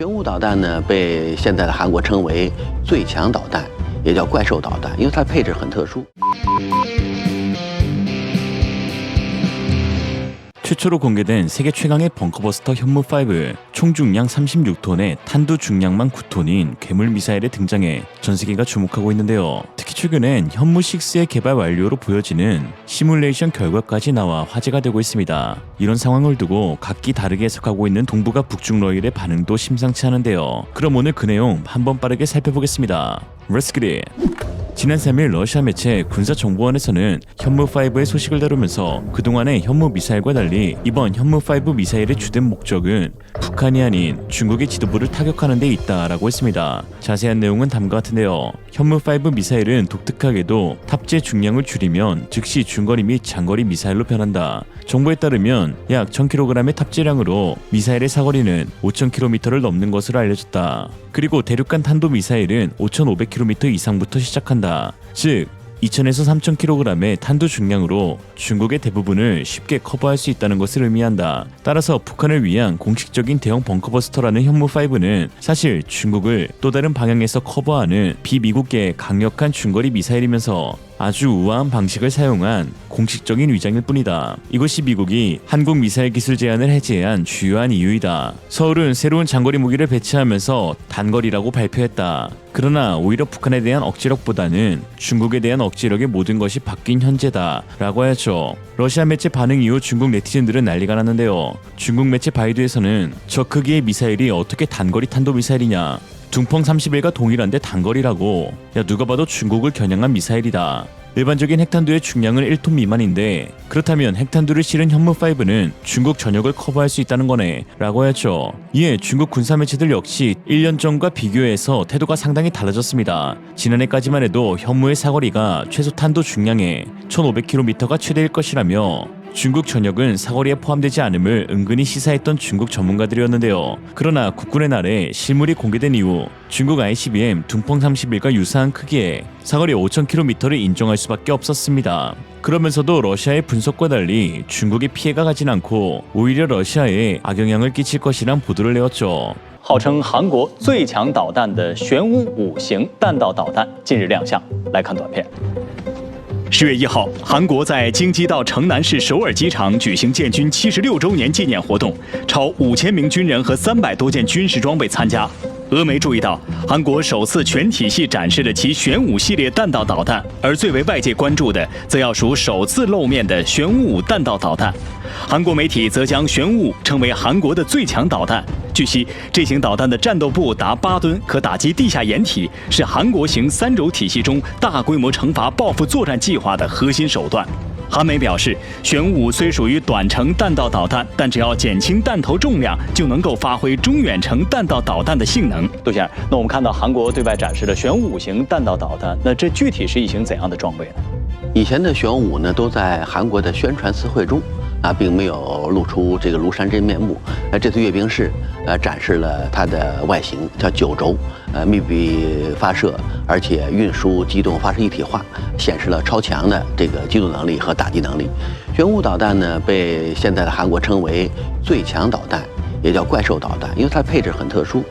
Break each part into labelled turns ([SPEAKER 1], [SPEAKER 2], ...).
[SPEAKER 1] 玄武导弹呢，被现在的韩国称为最强导弹，也叫怪兽导弹，因为它配置很特殊。
[SPEAKER 2] 최초로 공개된 세계 최강의 벙커버스터 현무5, 총 중량 36톤에 탄두 중량만 9톤인 괴물 미사일의 등장에 전 세계가 주목하고 있는데요. 특히 최근엔 현무6의 개발 완료로 보여지는 시뮬레이션 결과까지 나와 화제가 되고 있습니다. 이런 상황을 두고 각기 다르게 해석하고 있는 동북아 북중 러일의 반응도 심상치 않은데요. 그럼 오늘 그 내용 한번 빠르게 살펴보겠습니다. Let's get it! 지난 3일 러시아 매체 군사정보원에서는 현무5의 소식을 다루면서 그동안의 현무 미사일과 달리 이번 현무5 미사일의 주된 목적은 북한이 아닌 중국의 지도부를 타격하는 데 있다라고 했습니다. 자세한 내용은 다음과 같은데요. 현무5 미사일은 독특하게도 탑재 중량을 줄이면 즉시 중거리 및 장거리 미사일로 변한다. 정보에 따르면 약 1000kg의 탑재량으로 미사일의 사거리는 5000km를 넘는 것으로 알려졌다. 그리고 대륙간 탄도 미사일은 5500km 이상부터 시작한다. 즉 2000에서 3000kg의 탄두 중량으로 중국의 대부분을 쉽게 커버할 수 있다는 것을 의미한다. 따라서 북한을 위한 공식적인 대형 벙커버스터라는 현무5는 사실 중국을 또 다른 방향에서 커버하는 비미국계 강력한 중거리 미사일이면서 아주 우아한 방식을 사용한 공식적인 위장일 뿐이다. 이것이 미국이 한국 미사일 기술 제한을 해제한 주요한 이유이다. 서울은 새로운 장거리 무기를 배치하면서 단거리라고 발표했다. 그러나 오히려 북한에 대한 억지력보다는 중국에 대한 억지력의 모든 것이 바뀐 현재다 라고 하였죠. 러시아 매체 반응 이후 중국 네티즌들은 난리가 났는데요. 중국 매체 바이두에서는 저 크기의 미사일이 어떻게 단거리 탄도 미사일이냐, 둥펑 31과 동일한데 단거리라고, 야 누가 봐도 중국을 겨냥한 미사일이다. 일반적인 핵탄두의 중량은 1톤 미만인데 그렇다면 핵탄두를 실은 현무5는 중국 전역을 커버할 수 있다는 거네 라고 하였죠. 이에 중국 군사 매체들 역시 1년 전과 비교해서 태도가 상당히 달라졌습니다. 지난해까지만 해도 현무의 사거리가 최소 탄도 중량의 1500km가 최대일 것이라며 중국 전역은 사거리에 포함되지 않음을 은근히 시사했던 중국 전문가들이었는데요. 그러나 국군의 날에 실물이 공개된 이후 중국 ICBM 둥펑 31과 유사한 크기의 사거리 5000km를 인정할 수밖에 없었습니다. 그러면서도 러시아의 분석과 달리 중국의 피해가 가진 않고 오히려 러시아에 악영향을 끼칠 것이란 보도를 내었죠.
[SPEAKER 3] 号称韩国最强导弹的玄武5型弹道导弹近日亮相，来看短片。 10月1号，韩国在京畿道城南市首尔机场举行建军76周年纪念活动，超5000名军人和300多件军事装备参加。俄媒注意到，韩国首次全体系展示了其玄武系列弹道导弹，而最为外界关注的，则要数首次露面的玄武5弹道导弹。韩国媒体则将玄武5称为韩国的最强导弹。据悉，这型导弹的战斗部达8吨，可打击地下掩体，是韩国型3轴体系中大规模惩罚报复作战计划的核心手段。韩媒表示，玄武5虽属于短程弹道导弹，但只要减轻弹头重量，就能够发挥中远程弹道导弹的性能。杜先生，那我们看到韩国对外展示的玄武5型弹道导弹，那这具体是一型怎样的装备呢？
[SPEAKER 1] 以前的玄武呢，都在韩国的宣传词汇中并没有露出这个庐山真面目。这次阅兵式展示了它的外形，叫9轴，密闭发射，而且运输、机动、发射一体化，显示了超强的这个机动能力和打击能力。玄武导弹呢，被现在的韩国称为最强导弹，也叫怪兽导弹，因为它配置很特殊。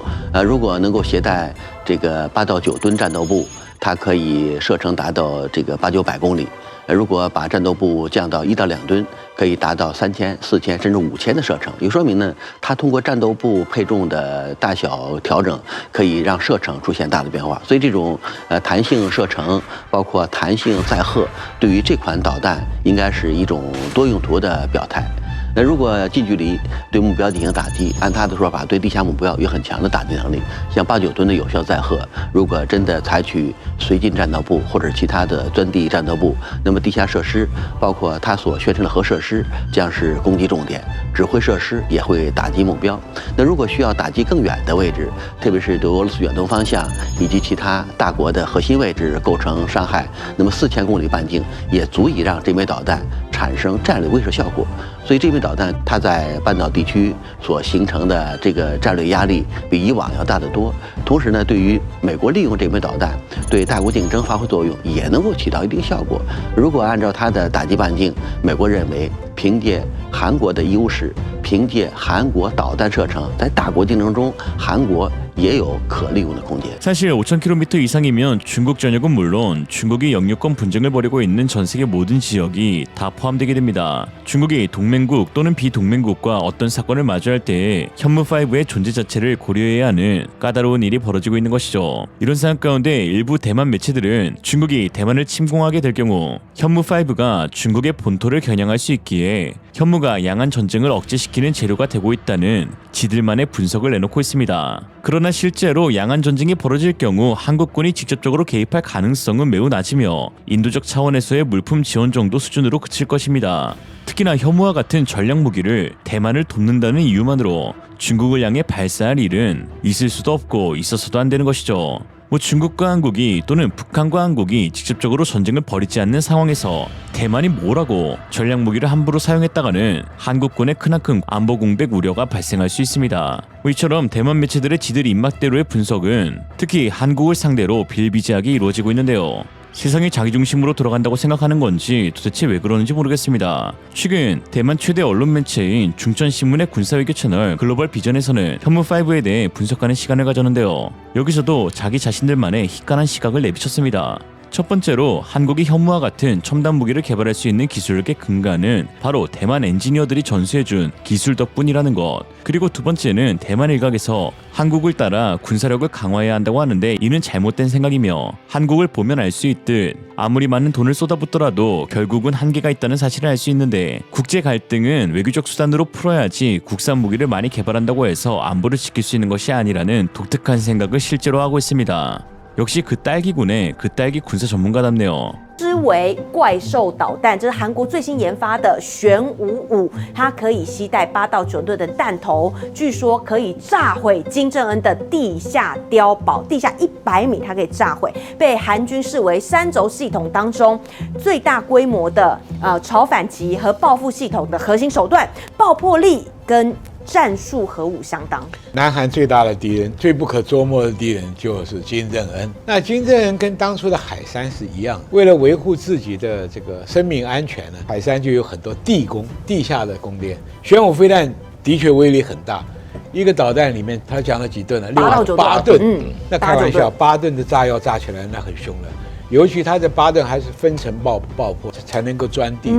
[SPEAKER 1] 如果能够携带这个8到9吨战斗部，它可以射程达到这个800-900公里。如果把战斗部降到1到2吨，可以达到3000、4000甚至5000的射程，也说明呢，它通过战斗部配重的大小调整，可以让射程出现大的变化。所以这种弹性射程，包括弹性载荷，对于这款导弹应该是一种多用途的表态。那如果近距离对目标进行打击，按他的说法，对地下目标有很强的打击能力。像8、9吨的有效载荷，如果真的采取绥靖战斗部或者其他的钻地战斗部，那么地下设施，包括它所宣称的核设施，将是攻击重点，指挥设施也会打击目标。那如果需要打击更远的位置，特别是对俄罗斯远东方向以及其他大国的核心位置构成伤害，那么4000公里半径也足以让这枚导弹产生战略威慑效果。所以这枚导弹它在半岛地区所形成的这个战略压力比以往要大得多。同时呢，对于美国利用这枚导弹对大国竞争发挥作用，也能够起到一定效果。如果按照它的打击半径，美国认为凭借韩国的优势，凭借韩国导弹射程，在大国竞争中，韩国也有可利用的空间。
[SPEAKER 2] 사실 5,000km 이상이면 중국 전역은 물론 중국이 영유권 분쟁을 벌이고 있는 전 세계 모든 지역이 다 포함되게 됩니다. 중국이 동맹국 또는 비동맹국과 어떤 사건을 마주할 때 현무5의 존재 자체를 고려해야 하는 까다로운 일이 벌어지고 있는 것이죠. 이런 상황 가운데 일부 대만 매체들은 중국이 대만을 침공하게 될 경우 현무5가 중국의 본토를 겨냥할 수 있기에 현무가 양안 전쟁을 억제시키는 재료가 되고 있다는 지들만의 분석을 내놓고 있습니다. 그러나 실제로 양안 전쟁이 벌어질 경우 한국군이 직접적으로 개입할 가능성은 매우 낮으며 인도적 차원에서의 물품 지원 정도 수준으로 그칠 것입니다. 특히나 현무와 같은 전략 무기를 대만을 돕는다는 이유만으로 중국을 향해 발사할 일은 있을 수도 없고 있어서도 안 되는 것이죠. 중국과 한국이 또는 북한과 한국이 직접적으로 전쟁을 벌이지 않는 상황에서 대만이 뭐라고 전략 무기를 함부로 사용했다가는 한국군의 크나큰 안보 공백 우려가 발생할 수 있습니다. 이처럼 대만 매체들의 지들 입맛대로의 분석은 특히 한국을 상대로 비일비재하게 이루어지고 있는데요. 세상이 자기 중심으로 돌아간다고 생각하는 건지 도대체 왜 그러는지 모르겠습니다. 최근 대만 최대 언론 매체인 중천신문의 군사외교 채널 글로벌 비전에서는 현무5에 대해 분석하는 시간을 가졌는데요. 여기서도 자기 자신들만의 희한한 시각을 내비쳤습니다. 첫 번째로 한국이 현무와 같은 첨단 무기를 개발할 수 있는 기술력의 근간은 바로 대만 엔지니어들이 전수해준 기술 덕분이라는 것. 그리고 두 번째는 대만 일각에서 한국을 따라 군사력을 강화해야 한다고 하는데 이는 잘못된 생각이며 한국을 보면 알 수 있듯 아무리 많은 돈을 쏟아붓더라도 결국은 한계가 있다는 사실을 알 수 있는데 국제 갈등은 외교적 수단으로 풀어야지 국산 무기를 많이 개발한다고 해서 안보를 지킬 수 있는 것이 아니라는 독특한 생각을 실제로 하고 있습니다. 역시 그 딸기군의 그 딸기 군사 전문가답네요.
[SPEAKER 4] 之为怪兽导弹，这是韩国最新研发的玄武5，它可以携带8到9吨的弹头，据说可以炸毁金正恩的地下碉堡，地下100米它可以炸毁，被韩军视为3轴系统当中最大规模的朝反击和报复系统的核心手段，爆破力跟战术核武相当。
[SPEAKER 5] 南韩最大的敌人、最不可捉摸的敌人就是金正恩。那金正恩跟当初的海山是一样的，为了维护自己的这个生命安全呢，海山就有很多地宫、地下的宫殿。玄武飞弹的确威力很大，一个导弹里面他讲了几吨呢？8到9吨。那开玩笑，8吨的炸药炸起来那很凶了。尤其它的8吨还是分层爆破才能够钻地。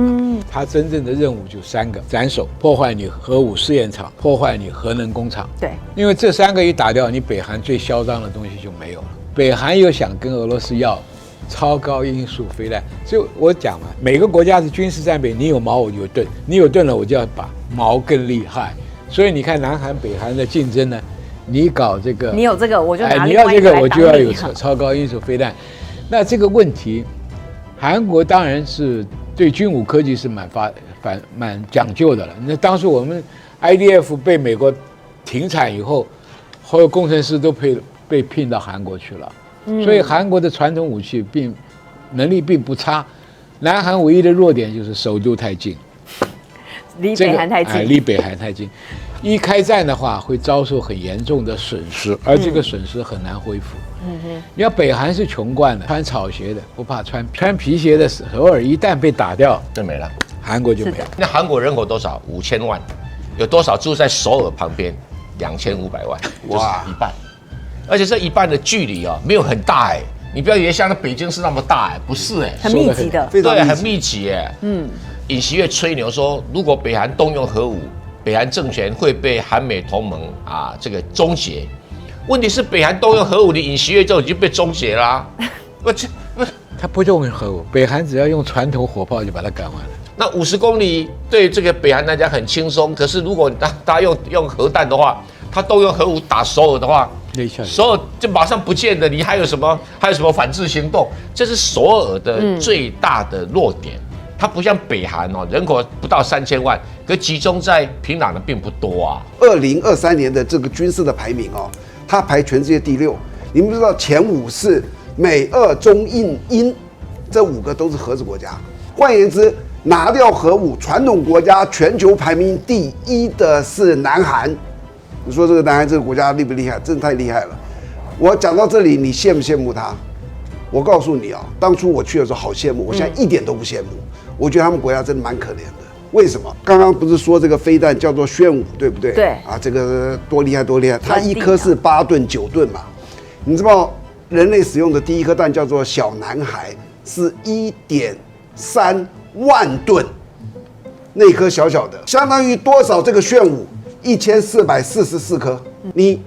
[SPEAKER 5] 它真正的任务就3个：斩首、破坏你核武试验场、破坏你核能工厂。
[SPEAKER 4] 对，
[SPEAKER 5] 因为这3个一打掉，你北韩最嚣张的东西就没有了。北韩又想跟俄罗斯要超高音速飞弹，所以我讲嘛，每个国家是军事战备，你有矛我有盾，你有盾了我就要把矛更厉害。所以你看南韩、北韩的竞争呢，你搞这个，
[SPEAKER 4] 你有这个我就拿
[SPEAKER 5] 你要这个我就要有超高音速飞弹。那这个问题，韩国当然是对军武科技是蛮讲究的了。那当时我们 IDF 被美国停产以后，所有工程师都被聘到韩国去了，所以韩国的传统武器能力并不差。南韩唯一的弱点就是首都太近，
[SPEAKER 4] 离北韩太近，
[SPEAKER 5] 离北韩太近。一开战的话，会遭受很严重的损失，而这个损失很难恢复。你要北韩是穷惯了，穿草鞋的不怕穿皮鞋的首尔一旦被打掉，
[SPEAKER 6] 就没了，
[SPEAKER 5] 韩国就没了。
[SPEAKER 6] 那韩国人口多少？5000万，有多少住在首尔旁边？2500万，就是一半。而且这一半的距离啊，没有很大哎，你不要以为像那北京市那么大哎，不是哎，
[SPEAKER 4] 很密集的，
[SPEAKER 6] 对，很密集哎。尹锡悦吹牛说，如果北韩动用核武，北韩政权会被韩美同盟这个终结。问题是北韩动用核武的尹锡悦就已经被终结啦。
[SPEAKER 5] 他不用核武，北韩只要用传统火炮就把它赶完了。
[SPEAKER 6] 那50公里对这个北韩来讲很轻松，可是如果他用核弹的话，他动用核武打首尔的话，首尔就马上不见了。你还有什么反制行动？这是首尔的最大的弱点。它不像北韩哦，人口不到3000万，可集中在平壤的并不多啊。
[SPEAKER 7] 2023年的这个军事的排名哦，它排全世界第6。你们知道前5是美、俄、中、印、英，这5个都是核子国家。换言之，拿掉核武，传统国家全球排名第1的是南韩。你说这个南韩这个国家厉不厉害？真的太厉害了。我讲到这里，你羡不羡慕他？我告诉你啊，当初我去的时候好羡慕，我现在一点都不羡慕。我觉得他们国家真的蛮可怜的。为什么？刚刚不是说这个飞弹叫做玄武，对不对？
[SPEAKER 4] 对。
[SPEAKER 7] 啊，这个多厉害多厉害！它一颗是8吨9吨嘛。你知道人类使用的第一颗弹叫做小男孩，是1.3万吨，那颗小小的，相当于多少？这个玄武1444颗。你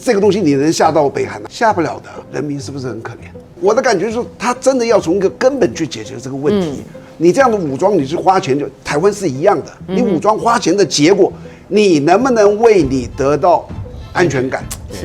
[SPEAKER 7] 这个东西你能下到北韩吗？下不了的，人民是不是很可怜？我的感觉是，他真的要从一个根本去解决这个问题。你这样的武装，你是花钱，就台湾是一样的。你武装花钱的结果，你能不能为你得到安全感？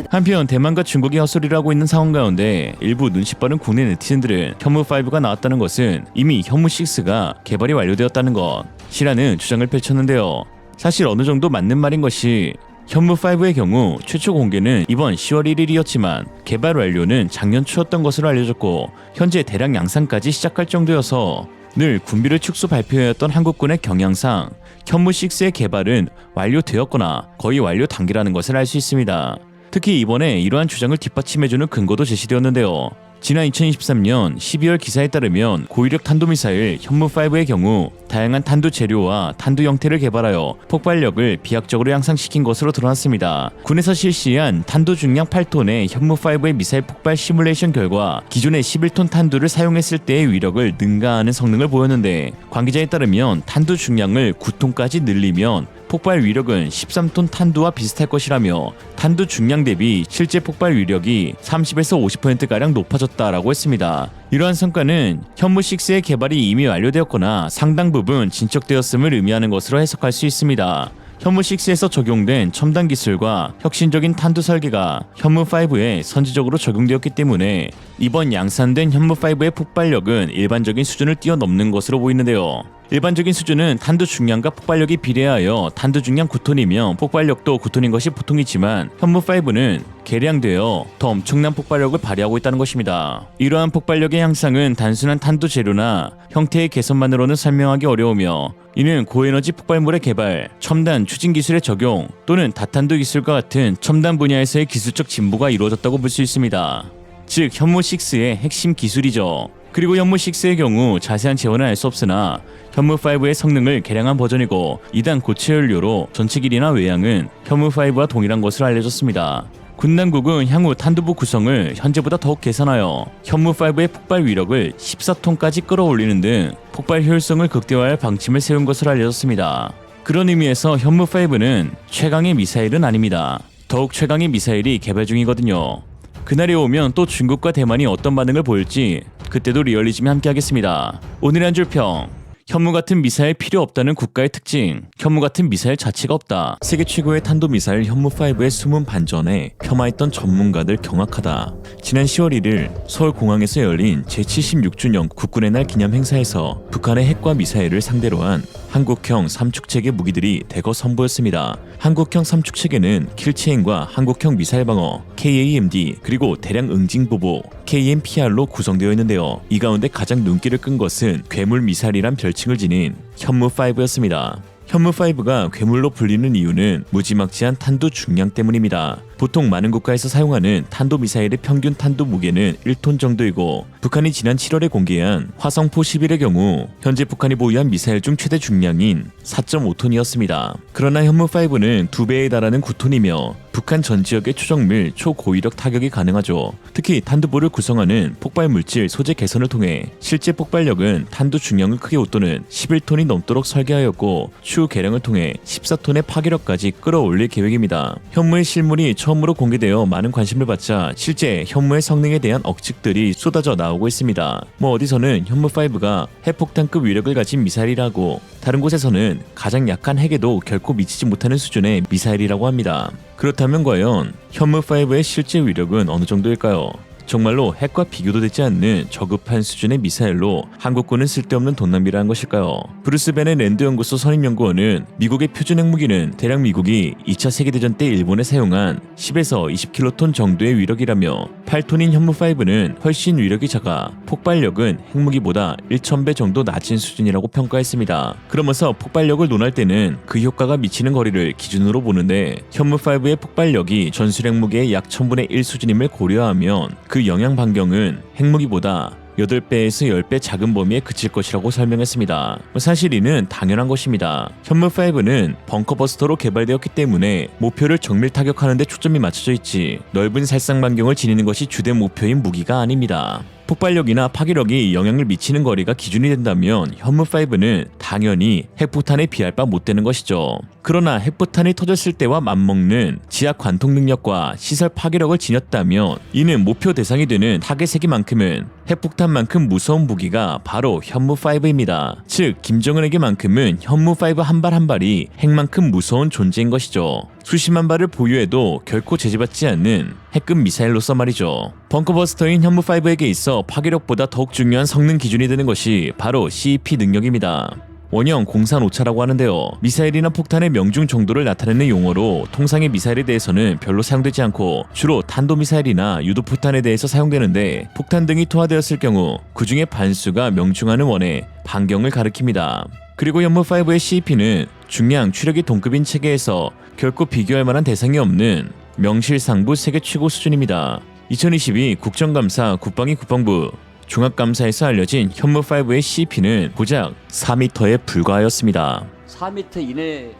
[SPEAKER 2] 한편 대만과 중국이 헛소리를 하고 있는 상황 가운데 일부 눈치 빠른 국내 네티즌들은 현무5가 나왔다는 것은 이미 현무6가 개발이 완료되었다는 것이라는 주장을 펼쳤는데요. 사실 어느 정도 맞는 말인 것이 현무5의 경우 최초 공개는 이번 10월 1일이었지만 개발 완료는 작년 초였던 것으로 알려졌고 현재 대량 양산까지 시작할 정도여서 늘 군비를 축소 발표했던 한국군의 경향상 현무6의 개발은 완료되었거나 거의 완료 단계라는 것을 알 수 있습니다. 특히 이번에 이러한 주장을 뒷받침해주는 근거도 제시되었는데요. 지난 2023년 12월 기사에 따르면 고위력 탄도미사일 현무5의 경우 다양한 탄두 재료와 탄두 형태를 개발하여 폭발력을 비약적으로 향상시킨 것으로 드러났습니다. 군에서 실시한 탄두 중량 8톤의 현무5의 미사일 폭발 시뮬레이션 결과 기존의 11톤 탄두를 사용했을 때의 위력을 능가하는 성능을 보였는데 관계자에 따르면 탄두 중량을 9톤까지 늘리면 폭발 위력은 13톤 탄두와 비슷할 것이라며 탄두 중량 대비 실제 폭발 위력이 30에서 50%가량 높아졌다라고 했습니다. 이러한 성과는 현무6의 개발이 이미 완료되었거나 상당 부분 진척되었음을 의미하는 것으로 해석할 수 있습니다. 현무6에서 적용된 첨단 기술과 혁신적인 탄두 설계가 현무5에 선제적으로 적용되었기 때문에 이번 양산된 현무5의 폭발력은 일반적인 수준을 뛰어넘는 것으로 보이는데요. 일반적인 수준은 탄두 중량과 폭발력이 비례하여 탄두 중량 9톤이며 폭발력도 9톤인 것이 보통이지만 현무5는 개량되어 더 엄청난 폭발력을 발휘하고 있다는 것입니다. 이러한 폭발력의 향상은 단순한 탄두 재료나 형태의 개선만으로는 설명하기 어려우며 이는 고에너지 폭발물의 개발, 첨단 추진 기술의 적용 또는 다탄두 기술과 같은 첨단 분야에서의 기술적 진보가 이루어졌다고 볼 수 있습니다. 즉 현무6의 핵심 기술이죠. 그리고 현무6의 경우 자세한 재원은 알 수 없으나 현무5의 성능을 개량한 버전이고 2단 고체 연료로 전체 길이나 외양은 현무5와 동일한 것으로 알려졌습니다. 군 당국은 향후 탄두부 구성을 현재보다 더욱 개선하여 현무5의 폭발 위력을 14톤까지 끌어올리는 등 폭발 효율성을 극대화할 방침을 세운 것으로 알려졌습니다. 그런 의미에서 현무5는 최강의 미사일은 아닙니다. 더욱 최강의 미사일이 개발 중이거든요. 그날이 오면 또 중국과 대만이 어떤 반응을 보일지 그때도 리얼리즘이 함께하겠습니다. 오늘의 한 줄 평. 현무 같은 미사일 필요 없다는 국가의 특징. 현무 같은 미사일 자체가 없다. 세계 최고의 탄도미사일 현무5의 숨은 반전에 폄하했던 전문가들 경악하다. 지난 10월 1일 서울공항에서 열린 제76주년 국군의 날 기념 행사에서 북한의 핵과 미사일을 상대로 한 한국형 삼축체계 무기들이 대거 선보였습니다. 한국형 삼축체계는 킬체인과 한국형 미사일 방어, KAMD, 그리고 대량 응징보보, KMPR로 구성되어 있는데요. 이 가운데 가장 눈길을 끈 것은 괴물 미사일이란 별칭을 지닌 현무5였습니다. 현무5가 괴물로 불리는 이유는 무지막지한 탄두 중량 때문입니다. 보통 많은 국가에서 사용하는 탄도미사일의 평균 탄두 무게는 1톤 정도이고 북한이 지난 7월에 공개한 화성포 11의 경우 현재 북한이 보유한 미사일 중 최대 중량인 4.5톤이었습니다. 그러나 현무5는 2배에 달하는 9톤이며 북한 전 지역의 초정밀 초고위력 타격이 가능하죠. 특히 탄두부를 구성하는 폭발 물질 소재 개선을 통해 실제 폭발력은 탄두 중량을 크게 웃도는 11톤이 넘도록 설계하였고 추후 개량을 통해 14톤의 파괴력까지 끌어올릴 계획입니다. 현무의 실물이 처음으로 공개되어 많은 관심을 받자 실제 현무의 성능에 대한 억측들이 쏟아져 나오고 있습니다. 어디서는 현무5가 핵폭탄급 위력을 가진 미사일이라고, 다른 곳에서는 가장 약한 핵에도 결코 미치지 못하는 수준의 미사일이라고 합니다. 그렇다면 과연 현무5의 실제 위력은 어느 정도일까요? 정말로 핵과 비교도 되지 않는 저급한 수준의 미사일로 한국군은 쓸데없는 돈 낭비를 한 것일까요? 브루스 벤의 랜드연구소 선임연구원은 미국의 표준 핵무기는 대략 미국이 2차 세계대전 때 일본에 사용한 10에서 20킬로톤 정도의 위력이라며 8톤인 현무5는 훨씬 위력이 작아 폭발력은 핵무기보다 1000배 정도 낮은 수준이라고 평가했습니다. 그러면서 폭발력을 논할 때는 그 효과가 미치는 거리를 기준으로 보는데 현무5의 폭발력이 전술 핵무기의 약 1000분의 1 수준임을 고려하면 그 영향 반경은 핵무기보다 8배에서 10배 작은 범위에 그칠 것이라고 설명했습니다. 사실 이는 당연한 것입니다. 현무5는 벙커버스터로 개발되었기 때문에 목표를 정밀 타격하는 데 초점이 맞춰져 있지 넓은 살상 반경을 지니는 것이 주된 목표인 무기가 아닙니다. 폭발력이나 파괴력이 영향을 미치는 거리가 기준이 된다면 현무5는 당연히 핵폭탄에 비할 바 못 되는 것이죠. 그러나 핵폭탄이 터졌을 때와 맞먹는 지하 관통 능력과 시설 파괴력을 지녔다면 이는 목표 대상이 되는 타겟 세기만큼은 핵폭탄만큼 무서운 무기가 바로 현무5입니다. 즉 김정은에게만큼은 현무5 한 발 한 발이 핵만큼 무서운 존재인 것이죠. 수십만 발을 보유해도 결코 제지받지 않는 핵급 미사일로서 말이죠. 벙커버스터인 현무5에게 있어 파괴력보다 더욱 중요한 성능 기준이 되는 것이 바로 CEP 능력입니다. 원형 공산오차라고 하는데요. 미사일이나 폭탄의 명중 정도를 나타내는 용어로 통상의 미사일에 대해서는 별로 사용되지 않고 주로 탄도미사일이나 유도폭탄에 대해서 사용되는데 폭탄 등이 투하되었을 경우 그 중에 반수가 명중하는 원의 반경을 가리킵니다. 그리고 현무5의 CEP는 중량, 추력이 동급인 체계에서 결코 비교할 만한 대상이 없는 명실상부 세계 최고 수준입니다. 2022 국정감사 국방위 국방부 종합감사에서 알려진 현무5의 CEP는 고작 4m에 불과하였습니다.
[SPEAKER 8] 4m 이내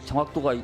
[SPEAKER 8] 정확도가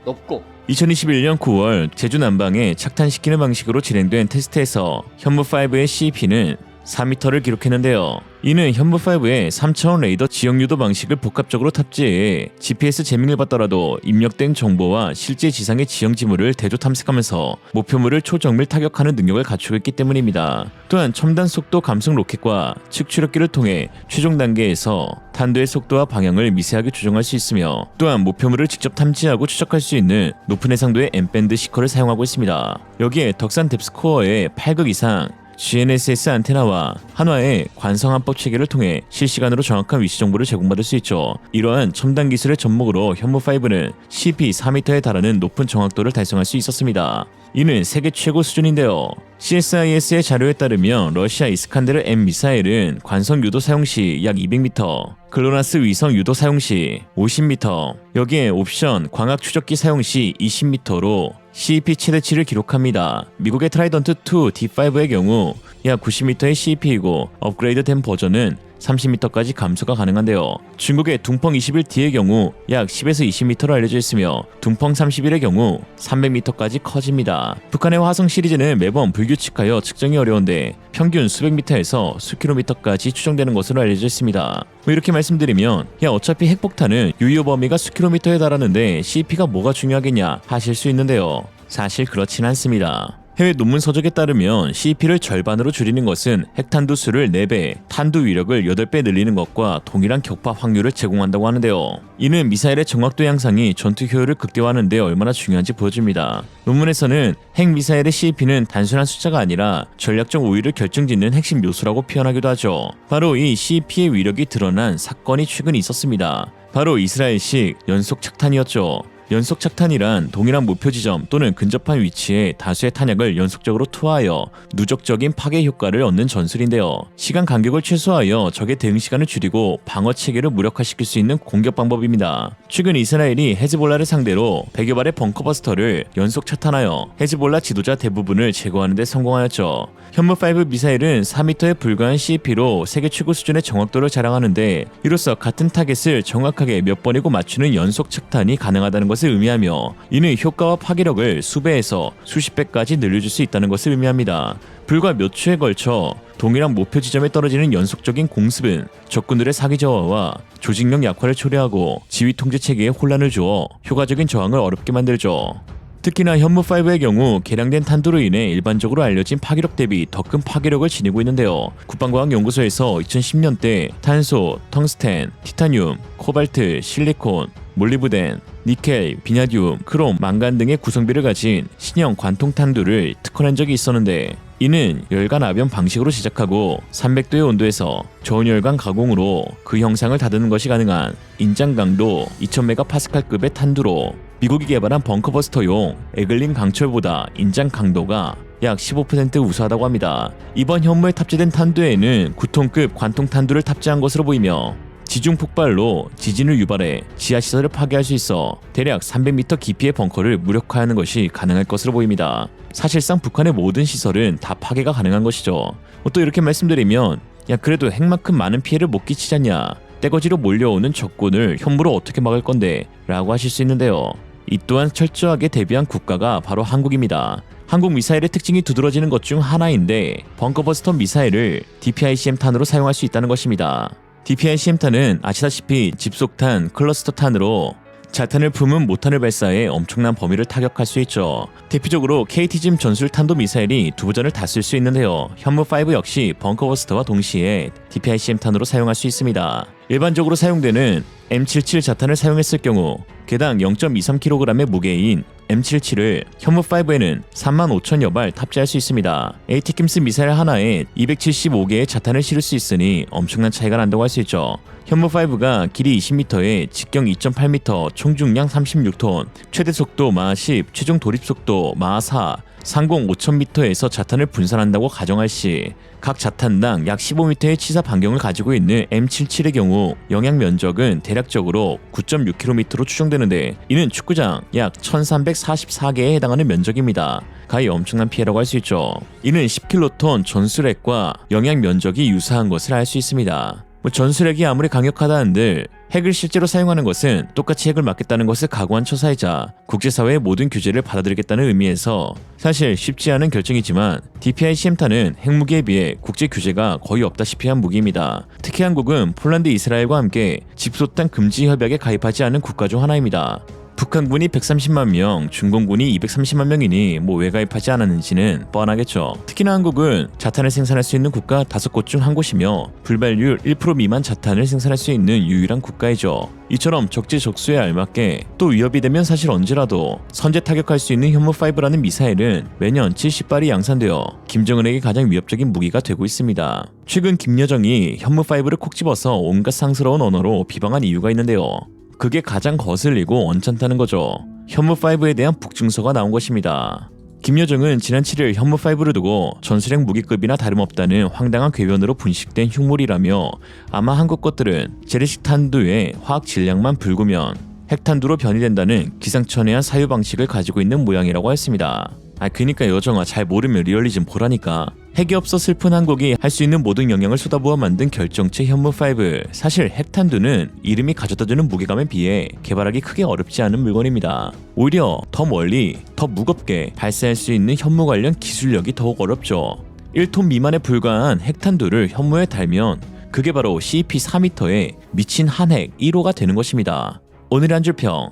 [SPEAKER 8] 높고
[SPEAKER 2] 2021년 9월 제주 남방에 착탄시키는 방식으로 진행된 테스트에서 현무5의 CEP는 4m를 기록했는데요. 이는 현무5의 3차원 레이더 지역 유도 방식을 복합적으로 탑재해 GPS 재밍을 받더라도 입력된 정보와 실제 지상의 지형 지물을 대조 탐색하면서 목표물을 초정밀 타격하는 능력을 갖추고 있기 때문입니다. 또한 첨단 속도 감속 로켓과 측추력기를 통해 최종 단계에서 탄도의 속도와 방향을 미세하게 조정할 수 있으며 또한 목표물을 직접 탐지하고 추적할 수 있는 높은 해상도의 M밴드 시커를 사용하고 있습니다. 여기에 덕산 뎁스코어의 8극 이상 GNSS 안테나와 한화의 관성함법 체계를 통해 실시간으로 정확한 위치 정보를 제공받을 수 있죠. 이러한 첨단 기술의 접목으로 현무5는 CP 4m에 달하는 높은 정확도를 달성할 수 있었습니다. 이는 세계 최고 수준인데요. CSIS의 자료에 따르면 러시아 이스칸데르 M 미사일은 관성 유도 사용 시 약 200m, 글로나스 위성 유도 사용 시 50m, 여기에 옵션 광학 추적기 사용 시 20m로 CEP 최대치를 기록합니다. 미국의 트라이던트 2 D5의 경우 약 90m의 CEP이고 업그레이드된 버전은 30m까지 감소가 가능한데요. 중국의 둥펑 21D의 경우 약 10에서 20m로 알려져 있으며 둥펑 31의 경우 300m까지 커집니다. 북한의 화성 시리즈는 매번 불규칙하여 측정이 어려운데 평균 수백 미터에서 수킬로미터까지 추정되는 것으로 알려져 있습니다. 이렇게 말씀드리면 어차피 핵폭탄은 유효 범위가 수킬로미터에 달하는데 CEP가 뭐가 중요하겠냐 하실 수 있는데요. 사실 그렇진 않습니다. 해외 논문 서적에 따르면 CEP를 절반으로 줄이는 것은 핵탄두 수를 4배, 탄두 위력을 8배 늘리는 것과 동일한 격파 확률을 제공한다고 하는데요. 이는 미사일의 정확도 향상이 전투 효율을 극대화하는 데 얼마나 중요한지 보여줍니다. 논문에서는 핵미사일의 CEP는 단순한 숫자가 아니라 전략적 우위를 결정짓는 핵심 요소라고 표현하기도 하죠. 바로 이 CEP의 위력이 드러난 사건이 최근 있었습니다. 바로 이스라엘식 연속 착탄이었죠. 연속 착탄이란 동일한 목표 지점 또는 근접한 위치에 다수의 탄약을 연속적으로 투하하여 누적적인 파괴 효과를 얻는 전술인데요. 시간 간격을 최소화하여 적의 대응 시간을 줄이고 방어 체계를 무력화시킬 수 있는 공격 방법입니다. 최근 이스라엘이 헤즈볼라를 상대로 100여 발의 벙커버스터를 연속 착탄하여 헤즈볼라 지도자 대부분을 제거하는 데 성공하였죠. 현무5 미사일은 4m에 불과한 CEP로 세계 최고 수준의 정확도를 자랑하는데 이로써 같은 타겟을 정확하게 몇 번이고 맞추는 연속 착탄이 가능하다는 것을 의미하며 이는 효과와 파괴력을 수배에서 수십 배까지 늘려줄 수 있다는 것을 의미합니다. 불과 몇 초에 걸쳐 동일한 목표 지점에 떨어지는 연속적인 공습은 적군들의 사기 저하와 조직력 약화를 초래하고 지휘 통제 체계에 혼란을 주어 효과적인 저항을 어렵게 만들죠. 특히나 현무5의 경우 개량된 탄두로 인해 일반적으로 알려진 파괴력 대비 더 큰 파괴력을 지니고 있는데요. 국방과학연구소에서 2010년대 탄소, 텅스텐, 티타늄, 코발트, 실리콘, 몰리브덴, 니켈, 비나디움, 크롬, 망간 등의 구성비를 가진 신형 관통 탄두를 특허낸 적이 있었는데 이는 열간 압연 방식으로 제작하고 300도의 온도에서 저온열간 가공으로 그 형상을 다듬는 것이 가능한 인장 강도 2000메가파스칼급의 탄두로 미국이 개발한 벙커버스터용 에글린 강철보다 인장 강도가 약 15% 우수하다고 합니다. 이번 현무에 탑재된 탄두에는 9톤급 관통 탄두를 탑재한 것으로 보이며 지중 폭발로 지진을 유발해 지하시설을 파괴할 수 있어 대략 300m 깊이의 벙커를 무력화하는 것이 가능할 것으로 보입니다. 사실상 북한의 모든 시설은 다 파괴가 가능한 것이죠. 또 이렇게 말씀드리면 야 그래도 핵만큼 많은 피해를 못 끼치잖냐, 떼거지로 몰려오는 적군을 현무로 어떻게 막을 건데 라고 하실 수 있는데요. 이 또한 철저하게 대비한 국가가 바로 한국입니다. 한국 미사일의 특징이 두드러지는 것 중 하나인데 벙커버스터 미사일을 DPICM탄으로 사용할 수 있다는 것입니다. DPICM탄은 아시다시피 집속탄, 클러스터탄으로 자탄을 품은 모탄을 발사해 엄청난 범위를 타격할 수 있죠. 대표적으로 KT짐 전술탄도 미사일이 2버전을 다 쓸 수 있는데요. 현무5 역시 벙커버스터와 동시에 DPICM탄으로 사용할 수 있습니다. 일반적으로 사용되는 M77 자탄을 사용했을 경우 개당 0.23kg의 무게인 M77을 현무5에는 35,000여 발 탑재할 수 있습니다. ATACMS 미사일 하나에 275개의 자탄을 실을 수 있으니 엄청난 차이가 난다고 할 수 있죠. 현무5가 길이 20m에 직경 2.8m, 총중량 36톤, 최대 속도 마하 10, 최종 돌입 속도 마하 4, 상공 5,000m에서 자탄을 분산한다고 가정할 시 각 자탄당 약 15m의 치사 반경을 가지고 있는 M77의 경우 영향 면적은 대략적으로 9.6km로 추정되는데 이는 축구장 약 1,344개에 해당하는 면적입니다. 가히 엄청난 피해라고 할 수 있죠. 이는 10킬로톤 전술핵과 영향 면적이 유사한 것을 알 수 있습니다. 전술핵이 아무리 강력하다 한들 핵을 실제로 사용하는 것은 똑같이 핵을 막겠다는 것을 각오한 처사이자 국제사회의 모든 규제를 받아들이겠다는 의미에서 사실 쉽지 않은 결정이지만 DPICM탄은 핵무기에 비해 국제 규제가 거의 없다시피 한 무기입니다. 특히 한국은 폴란드, 이스라엘과 함께 집소탄 금지 협약에 가입하지 않은 국가 중 하나입니다. 북한군이 130만 명, 중공군이 230만 명이니 왜 가입하지 않았는지는 뻔하겠죠. 특히나 한국은 자탄을 생산할 수 있는 국가 5곳 중 한 곳이며 불발률 1% 미만 자탄을 생산할 수 있는 유일한 국가이죠. 이처럼 적재적소에 알맞게 또 위협이 되면 사실 언제라도 선제 타격할 수 있는 현무5라는 미사일은 매년 70발이 양산되어 김정은에게 가장 위협적인 무기가 되고 있습니다. 최근 김여정이 현무5를 콕 집어서 온갖 상스러운 언어로 비방한 이유가 있는데요. 그게 가장 거슬리고 언짢다는 거죠. 현무5에 대한 북증서가 나온 것입니다. 김여정은 지난 7일 현무5를 두고 전술핵 무기급이나 다름없다는 황당한 궤변으로 분식된 흉물이라며 아마 한국 것들은 재래식 탄두의 화학 질량만 붉으면 핵탄두로 변이된다는 기상천외한 사유 방식을 가지고 있는 모양이라고 했습니다. 그니까 여정아 잘 모르면 리얼리즘 보라니까. 핵이 없어 슬픈 한국이 할 수 있는 모든 영향을 쏟아부어 만든 결정체 현무5. 사실 핵탄두는 이름이 가져다주는 무게감에 비해 개발하기 크게 어렵지 않은 물건입니다. 오히려 더 멀리, 더 무겁게 발사할 수 있는 현무 관련 기술력이 더욱 어렵죠. 1톤 미만에 불과한 핵탄두를 현무에 달면 그게 바로 CP 4m의 미친 한핵 1호가 되는 것입니다. 오늘의 한 줄 평.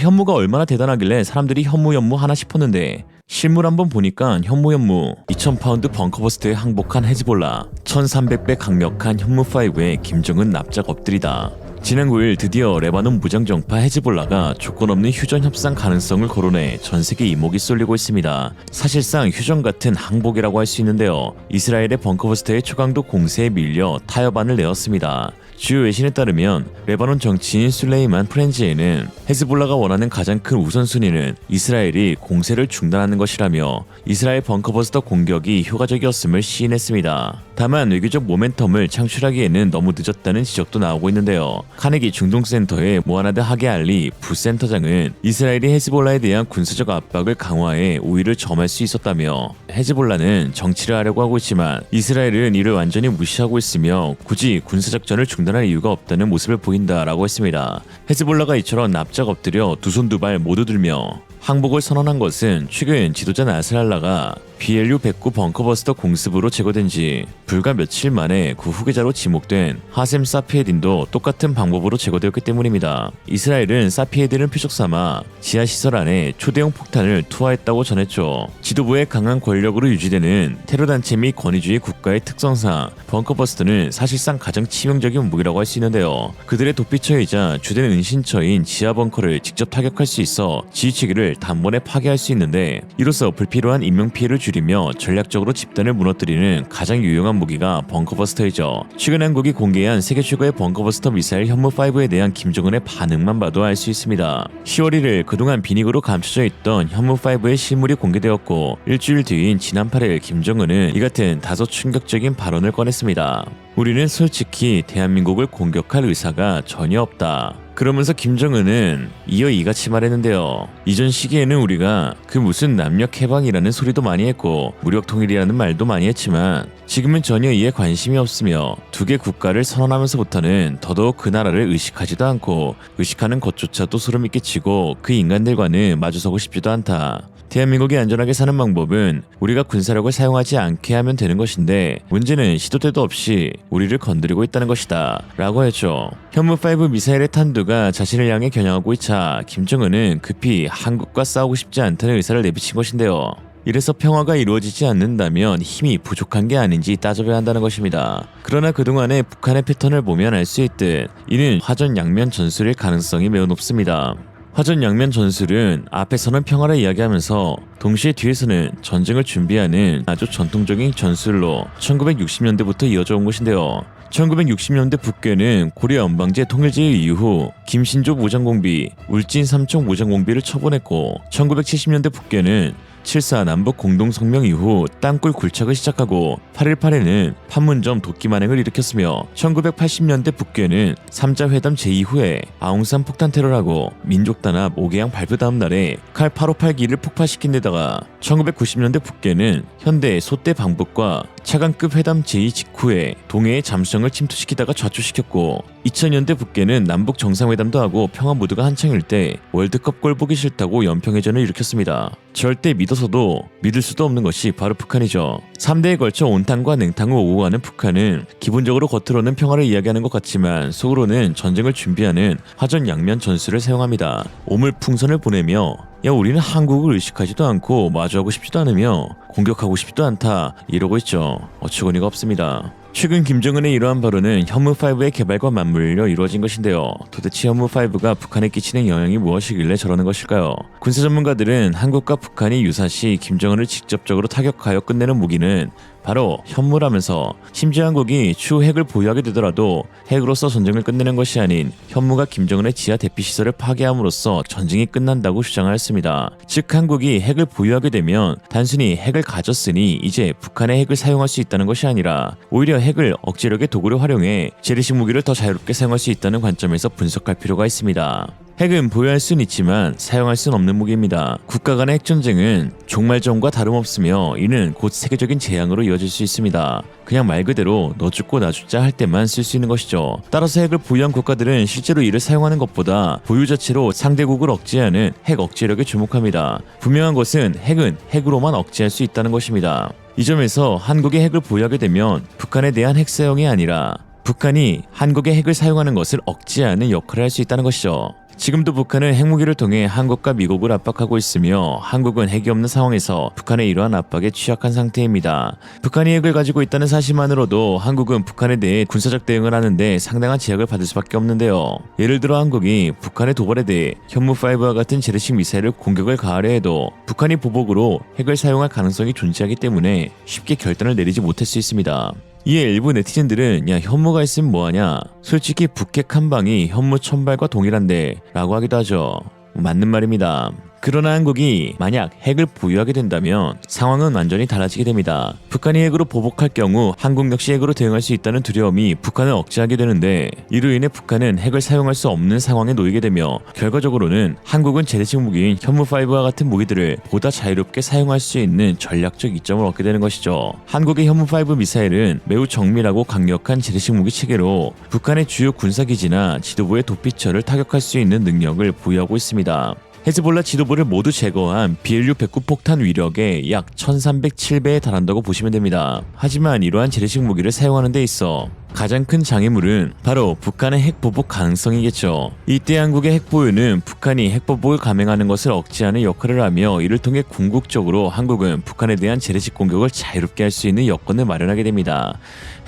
[SPEAKER 2] 현무가 얼마나 대단하길래 사람들이 현무 하나 싶었는데 실물 한번 보니까 현무 2000파운드 벙커버스트에 항복한 헤즈볼라, 1300배 강력한 현무5에 김정은 납작 엎드리다. 지난 9일 드디어 레바논 무장정파 헤즈볼라가 조건 없는 휴전 협상 가능성을 거론해 전 세계 이목이 쏠리고 있습니다. 사실상 휴전 같은 항복이라고 할 수 있는데요. 이스라엘의 벙커버스터의 초강도 공세에 밀려 타협안을 내었습니다. 주요 외신에 따르면 레바논 정치인 술레이만 프렌지에는 헤즈볼라가 원하는 가장 큰 우선순위는 이스라엘이 공세를 중단하는 것이라며 이스라엘 벙커버스터 공격이 효과적이었음을 시인했습니다. 다만 외교적 모멘텀을 창출하기에는 너무 늦었다는 지적도 나오고 있는데요. 카네기 중동센터의 모하나드 하게알리 부센터장은 이스라엘이 헤즈볼라에 대한 군사적 압박을 강화해 우위를 점할 수 있었다며 헤즈볼라는 정치를 하려고 하고 있지만 이스라엘은 이를 완전히 무시하고 있으며 굳이 군사작전을 중단할 이유가 없다는 모습을 보인다라고 했습니다. 헤즈볼라가 이처럼 납작 엎드려 두 손 두 발 모두 들며 항복을 선언한 것은 최근 지도자 나스랄라가 BLU-109 벙커버스터 공습으로 제거된 지 불과 며칠 만에 그 후계자로 지목된 하셈 사피에딘도 똑같은 방법으로 제거되었기 때문입니다. 이스라엘은 사피에딘을 표적 삼아 지하시설 안에 초대형 폭탄을 투하했다고 전했죠. 지도부의 강한 권력으로 유지되는 테러단체 및 권위주의 국가의 특성상 벙커버스터는 사실상 가장 치명적인 무기라고 할 수 있는데요. 그들의 도피처이자 주된 은신처인 지하 벙커를 직접 타격할 수 있어 지휘체계를 단번에 파괴할 수 있는데 이로써 불필요한 인명피해를 줄이며 전략적으로 집단을 무너뜨리는 가장 유용한 무기가 벙커버스터이죠. 최근 한국이 공개한 세계 최고의 벙커버스터 미사일 현무5에 대한 김정은의 반응만 봐도 알 수 있습니다. 10월 1일 그동안 비닉으로 감춰져 있던 현무5의 실물이 공개되었고 일주일 뒤인 지난 8일 김정은은 이 같은 다소 충격적인 발언을 꺼냈습니다. 우리는 솔직히 대한민국을 공격할 의사가 전혀 없다. 그러면서 김정은은 이어 이같이 말했는데요. 이전 시기에는 우리가 그 무슨 남녘 해방이라는 소리도 많이 했고 무력 통일이라는 말도 많이 했지만 지금은 전혀 이에 관심이 없으며 두 개 국가를 선언하면서부터는 더더욱 그 나라를 의식하지도 않고 의식하는 것조차도 소름이 끼치고 그 인간들과는 마주서고 싶지도 않다. 대한민국이 안전하게 사는 방법은 우리가 군사력을 사용하지 않게 하면 되는 것인데 문제는 시도 때도 없이 우리를 건드리고 있다는 것이다 라고 했죠. 현무5 미사일의 탄두가 자신을 향해 겨냥하고 있자 김정은은 급히 한국과 싸우고 싶지 않다는 의사를 내비친 것인데요. 이래서 평화가 이루어지지 않는다면 힘이 부족한 게 아닌지 따져봐야 한다는 것입니다. 그러나 그동안의 북한의 패턴을 보면 알 수 있듯 이는 화전 양면 전술일 가능성이 매우 높습니다. 화전 양면 전술은 앞에서는 평화를 이야기하면서 동시에 뒤에서는 전쟁을 준비하는 아주 전통적인 전술로 1960년대부터 이어져 온 것인데요. 1960년대 북괴는 고려 연방제 통일제의 이후 김신조 무장공비, 울진 삼청 무장공비를 처분했고 1970년대 북괴는 7.4 남북 공동성명 이후 땅굴 굴착을 시작하고 8.18에는 판문점 도끼 만행을 일으켰으며 1980년대 북괴는 3자 회담 제2후에 아웅산 폭탄 테러라고 민족 단합 5개양 발표 다음 날에 칼 858기를 폭파시킨 데다가 1990년대 북괴는 현대 소대 방북과 차관급 회담 제2 직후에 동해의 잠수정을 침투시키다가 좌초시켰고 2000년대 북괴는 남북 정상회담도 하고 평화 무드가 한창일 때 월드컵 꼴 보기 싫다고 연평해전을 일으켰습니다. 절대 믿어서도 믿을 수도 없는 것이 바로 북한이죠. 3대에 걸쳐 온탕과 냉탕을 오고가는 북한은 기본적으로 겉으로는 평화를 이야기하는 것 같지만 속으로는 전쟁을 준비하는 화전 양면 전술을 사용합니다. 오물풍선을 보내며 야 우리는 한국을 의식하지도 않고 마주하고 싶지도 않으며 공격하고 싶지도 않다 이러고 있죠. 어처구니가 없습니다. 최근 김정은의 이러한 발언은 현무5의 개발과 맞물려 이루어진 것인데요. 도대체 현무5가 북한에 끼치는 영향이 무엇이길래 저러는 것일까요? 군사 전문가들은 한국과 북한이 유사시 김정은을 직접적으로 타격하여 끝내는 무기는 바로 현무라면서 심지어 한국이 추후 핵을 보유하게 되더라도 핵으로서 전쟁을 끝내는 것이 아닌 현무가 김정은의 지하 대피시설을 파괴함으로써 전쟁이 끝난다고 주장하였습니다. 즉 한국이 핵을 보유하게 되면 단순히 핵을 가졌으니 이제 북한의 핵을 사용할 수 있다는 것이 아니라 오히려 핵을 억제력의 도구로 활용해 재래식 무기를 더 자유롭게 사용할 수 있다는 관점에서 분석할 필요가 있습니다. 핵은 보유할 수는 있지만 사용할 수는 없는 무기입니다. 국가 간의 핵전쟁은 종말전과 다름없으며 이는 곧 세계적인 재앙으로 이어질 수 있습니다. 그냥 말 그대로 너 죽고 나 죽자 할 때만 쓸 수 있는 것이죠. 따라서 핵을 보유한 국가들은 실제로 이를 사용하는 것보다 보유 자체로 상대국을 억제하는 핵 억제력에 주목합니다. 분명한 것은 핵은 핵으로만 억제할 수 있다는 것입니다. 이 점에서 한국이 핵을 보유하게 되면 북한에 대한 핵 사용이 아니라 북한이 한국의 핵을 사용하는 것을 억제하는 역할을 할 수 있다는 것이죠. 지금도 북한은 핵무기를 통해 한국과 미국을 압박하고 있으며 한국은 핵이 없는 상황에서 북한의 이러한 압박에 취약한 상태입니다. 북한이 핵을 가지고 있다는 사실만으로도 한국은 북한에 대해 군사적 대응을 하는데 상당한 제약을 받을 수밖에 없는데요. 예를 들어 한국이 북한의 도발에 대해 현무5와 같은 재래식 미사일을 공격을 가하려 해도 북한이 보복으로 핵을 사용할 가능성이 존재하기 때문에 쉽게 결단을 내리지 못할 수 있습니다. 이에 일부 네티즌들은 야 현무가 있으면 뭐하냐, 솔직히 북핵 한 방이 현무 1000발과 동일한데 라고 하기도 하죠. 맞는 말입니다. 그러나 한국이 만약 핵을 보유하게 된다면 상황은 완전히 달라지게 됩니다. 북한이 핵으로 보복할 경우 한국 역시 핵으로 대응할 수 있다는 두려움이 북한을 억제하게 되는데 이로 인해 북한은 핵을 사용할 수 없는 상황에 놓이게 되며 결과적으로는 한국은 재래식 무기인 현무5와 같은 무기들을 보다 자유롭게 사용할 수 있는 전략적 이점을 얻게 되는 것이죠. 한국의 현무5 미사일은 매우 정밀하고 강력한 재래식 무기 체계로 북한의 주요 군사기지나 지도부의 도피처를 타격할 수 있는 능력을 보유하고 있습니다. 헤즈볼라 지도부를 모두 제거한 BLU-109 폭탄 위력의 약 1307배에 달한다고 보시면 됩니다. 하지만 이러한 재래식 무기를 사용하는 데 있어 가장 큰 장애물은 바로 북한의 핵보복 가능성이겠죠. 이때 한국의 핵보유는 북한이 핵보복을 감행하는 것을 억제하는 역할을 하며 이를 통해 궁극적으로 한국은 북한에 대한 재래식 공격을 자유롭게 할 수 있는 여건을 마련하게 됩니다.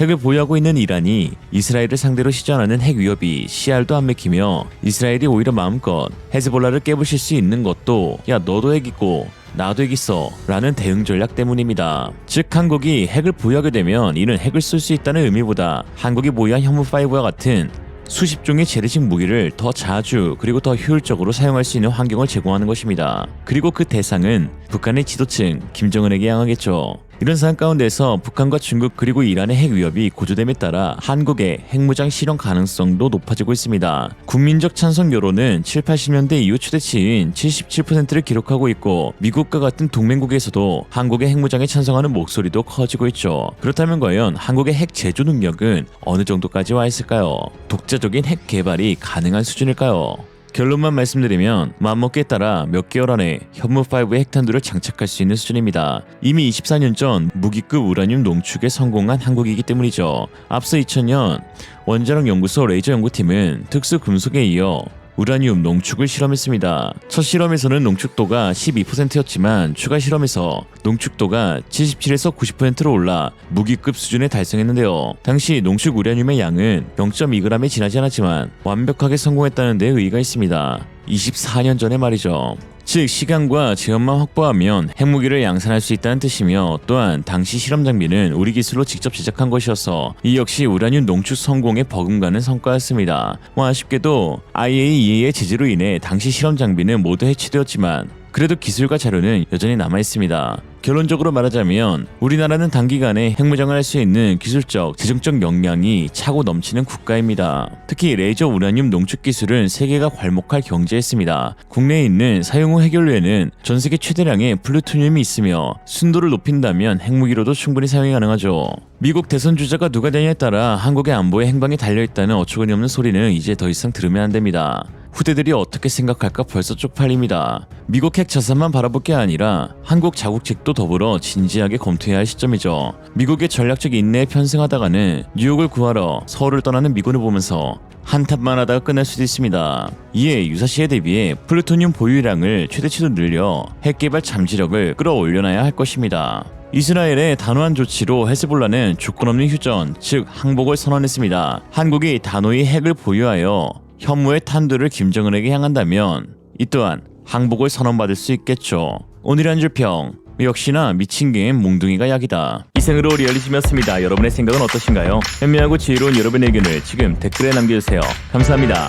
[SPEAKER 2] 핵을 보유하고 있는 이란이 이스라엘을 상대로 시전하는 핵 위협이 씨알도 안 맥히며 이스라엘이 오히려 마음껏 헤즈볼라를 깨부실 수 수 있는 것도 야 너도 핵 있고 나도 핵 있어 라는 대응 전략 때문입니다. 즉 한국이 핵을 보유하게 되면 이는 핵을 쏠 수 있다는 의미보다 한국이 보유한 현무5와 같은 수십 종의 재래식 무기를 더 자주 그리고 더 효율적으로 사용할 수 있는 환경을 제공하는 것입니다. 그리고 그 대상은 북한의 지도층 김정은에게 향하겠죠. 이런 상황 가운데서 북한과 중국 그리고 이란의 핵 위협이 고조됨에 따라 한국의 핵무장 실현 가능성도 높아지고 있습니다. 국민적 찬성 여론은 7, 80년대 이후 최대치인 77%를 기록하고 있고 미국과 같은 동맹국에서도 한국의 핵무장에 찬성하는 목소리도 커지고 있죠. 그렇다면 과연 한국의 핵 제조 능력은 어느 정도까지 와 있을까요? 독자적인 핵 개발이 가능한 수준일까요? 결론만 말씀드리면 맘먹기에 따라 몇 개월 안에 현무5의 핵탄두를 장착할 수 있는 수준입니다. 이미 24년 전 무기급 우라늄 농축에 성공한 한국이기 때문이죠. 앞서 2000년 원자력 연구소 레이저 연구팀은 특수 금속에 이어 우라늄 농축을 실험했습니다. 첫 실험에서는 농축도가 12%였지만 추가 실험에서 농축도가 77에서 90%로 올라 무기급 수준에 달성했는데요. 당시 농축 우라늄의 양은 0.2g에 지나지 않았지만 완벽하게 성공했다는 데 의의가 있습니다. 24년 전의 말이죠. 즉 시간과 지원만 확보하면 핵무기를 양산할 수 있다는 뜻이며 또한 당시 실험 장비는 우리 기술로 직접 제작한 것이어서 이 역시 우라늄 농축 성공에 버금가는 성과였습니다. 아쉽게도 IAEA의 제재로 인해 당시 실험 장비는 모두 해치되었지만 그래도 기술과 자료는 여전히 남아있습니다. 결론적으로 말하자면 우리나라는 단기간에 핵무장을 할 수 있는 기술적, 재정적 역량이 차고 넘치는 국가입니다. 특히 레이저 우라늄 농축 기술은 세계가 괄목할 경제였습니다. 국내에 있는 사용 후 핵연료에는 전 세계 최대량의 플루토늄이 있으며 순도를 높인다면 핵무기로도 충분히 사용이 가능하죠. 미국 대선 주자가 누가 되냐에 따라 한국의 안보에 행방이 달려있다는 어처구니 없는 소리는 이제 더 이상 들으면 안 됩니다. 후대들이 어떻게 생각할까 벌써 쪽팔립니다. 미국 핵 자산만 바라볼 게 아니라 한국 자국책도 더불어 진지하게 검토해야 할 시점이죠. 미국의 전략적 인내에 편승하다가는 뉴욕을 구하러 서울을 떠나는 미군을 보면서 한탄만 하다가 끝날 수도 있습니다. 이에 유사시에 대비해 플루토늄 보유량을 최대치로 늘려 핵개발 잠재력을 끌어올려놔야 할 것입니다. 이스라엘의 단호한 조치로 헤즈볼라는 조건 없는 휴전, 즉 항복을 선언했습니다. 한국이 단호히 핵을 보유하여 현무의 탄두를 김정은에게 향한다면 이 또한 항복을 선언받을 수 있겠죠. 오늘의 한 줄 평, 역시나 미친 게임 몽둥이가 약이다. 이생으로 리얼리즘이었습니다. 여러분의 생각은 어떠신가요? 현명하고 지혜로운 여러분의 의견을 지금 댓글에 남겨주세요. 감사합니다.